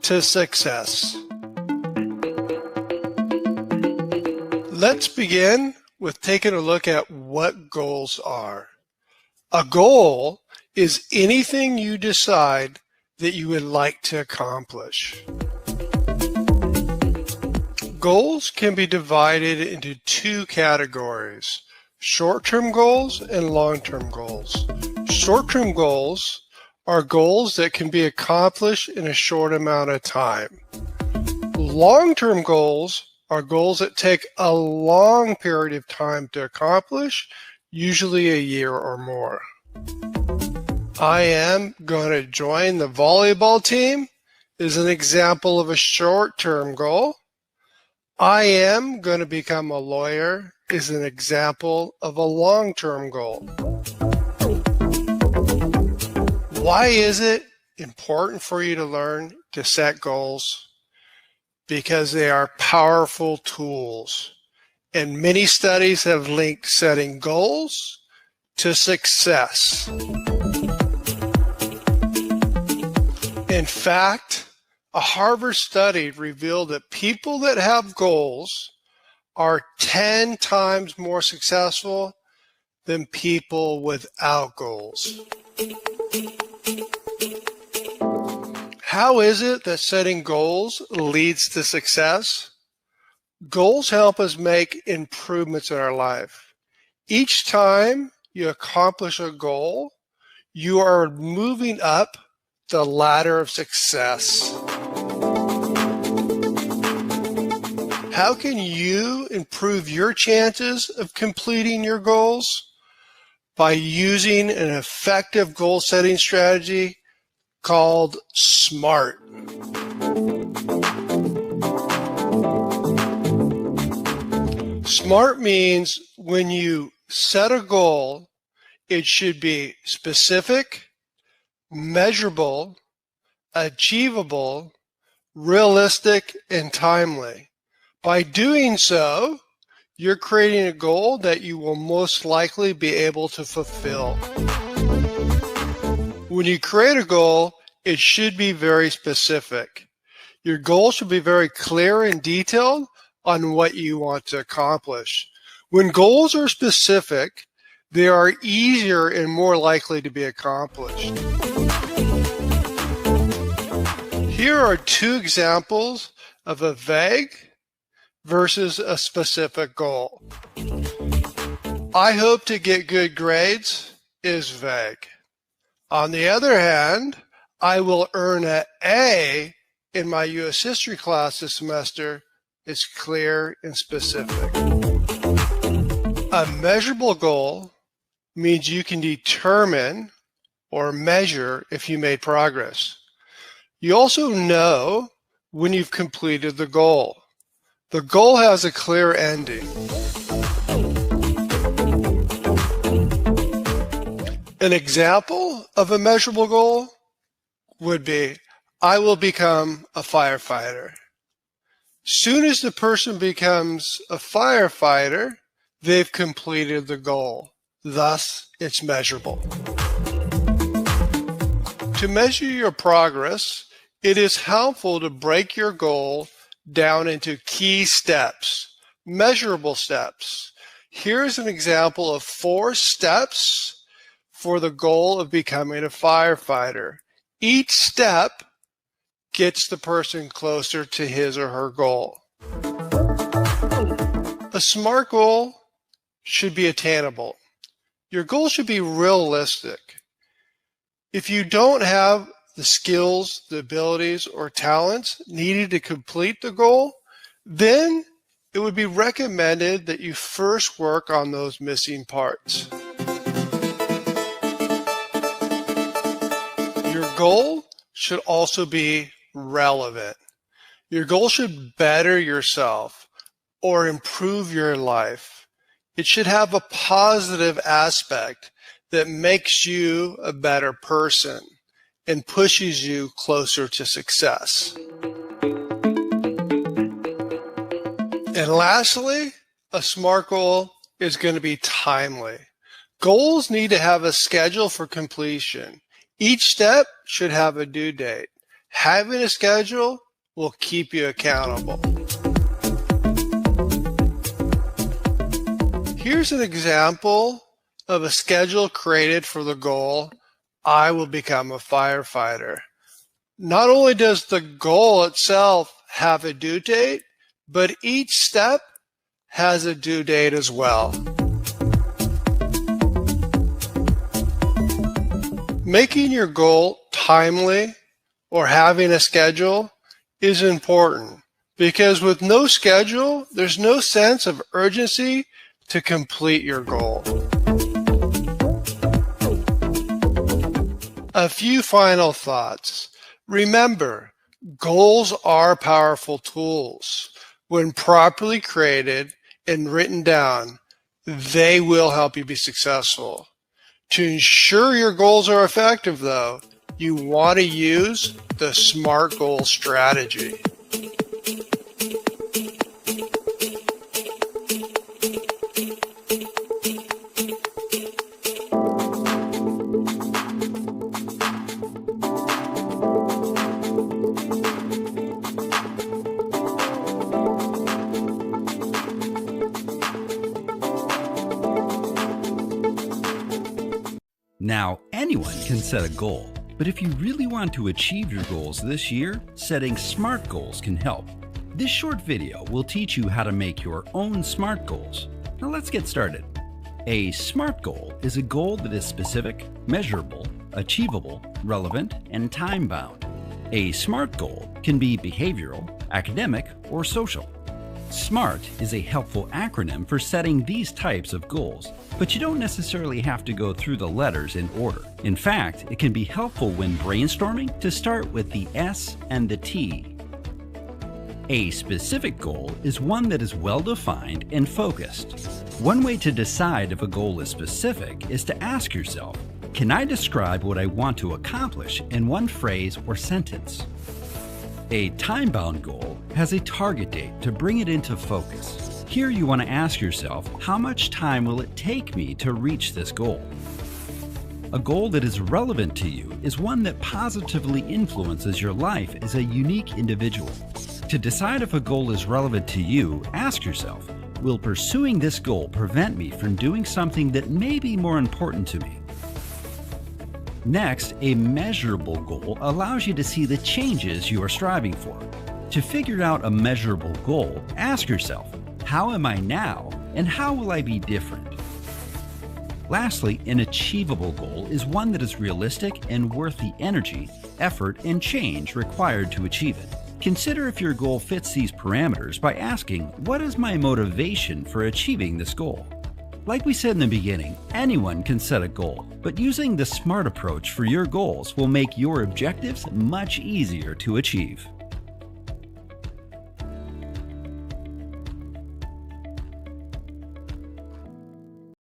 to success. Let's begin with taking a look at what goals are. A goal is anything you decide that you would like to accomplish. Goals can be divided into two categories: short-term goals and long-term goals. Short-term goals are goals that can be accomplished in a short amount of time. Long-term goals are goals that take a long period of time to accomplish, usually a year or more. I am going to join the volleyball team is an example of a short-term goal. I am going to become a lawyer is an example of a long-term goal. Why is it important for you to learn to set goals? Because they are powerful tools, and many studies have linked setting goals to success. In fact, a Harvard study revealed that people that have goals are 10 times more successful than people without goals. How is it that setting goals leads to success? Goals help us make improvements in our life. Each time you accomplish a goal, you are moving up the ladder of success. How can you improve your chances of completing your goals? By using an effective goal-setting strategy called SMART. SMART means when you set a goal, it should be specific, measurable, achievable, realistic, and timely. By doing so, you're creating a goal that you will most likely be able to fulfill. When you create a goal, it should be very specific. Your goal should be very clear and detailed on what you want to accomplish. When goals are specific, they are easier and more likely to be accomplished. Here are two examples of a vague versus a specific goal. I hope to get good grades is vague. On the other hand, I will earn an A in my U.S. history class this semester is clear and specific. A measurable goal means you can determine or measure if you made progress. You also know when you've completed the goal. The goal has a clear ending. An example of a measurable goal would be, I will become a firefighter. Soon as the person becomes a firefighter, they've completed the goal. Thus, it's measurable. To measure your progress, it is helpful to break your goal down into key steps, measurable steps. Here's an example of 4 steps for the goal of becoming a firefighter. Each step gets the person closer to his or her goal. A SMART goal should be attainable. Your goal should be realistic. If you don't have the skills, the abilities, or talents needed to complete the goal, then it would be recommended that you first work on those missing parts. Your goal should also be relevant. Your goal should better yourself or improve your life. It should have a positive aspect that makes you a better person and pushes you closer to success. And lastly, a SMART goal is going to be timely. Goals need to have a schedule for completion. Each step should have a due date. Having a schedule will keep you accountable. Here's an example of a schedule created for the goal, I will become a firefighter. Not only does the goal itself have a due date, but each step has a due date as well. Making your goal timely or having a schedule is important because with no schedule, there's no sense of urgency to complete your goal. A few final thoughts. Remember, goals are powerful tools. When properly created and written down, they will help you be successful. To ensure your goals are effective, though, you want to use the SMART goal strategy. Now, anyone can set a goal, but if you really want to achieve your goals this year, setting SMART goals can help. This short video will teach you how to make your own SMART goals. Now let's get started. A SMART goal is a goal that is specific, measurable, achievable, relevant, and time-bound. A SMART goal can be behavioral, academic, or social. SMART is a helpful acronym for setting these types of goals, but you don't necessarily have to go through the letters in order. In fact, it can be helpful when brainstorming to start with the S and the T. A specific goal is one that is well-defined and focused. One way to decide if a goal is specific is to ask yourself, can I describe what I want to accomplish in one phrase or sentence? A time-bound goal has a target date to bring it into focus. Here you want to ask yourself, how much time will it take me to reach this goal? A goal that is relevant to you is one that positively influences your life as a unique individual. To decide if a goal is relevant to you, ask yourself, will pursuing this goal prevent me from doing something that may be more important to me? Next, a measurable goal allows you to see the changes you are striving for. To figure out a measurable goal, ask yourself, how am I now and how will I be different? Lastly, an achievable goal is one that is realistic and worth the energy, effort, and change required to achieve it. Consider if your goal fits these parameters by asking, what is my motivation for achieving this goal? Like we said in the beginning, anyone can set a goal, but using the SMART approach for your goals will make your objectives much easier to achieve.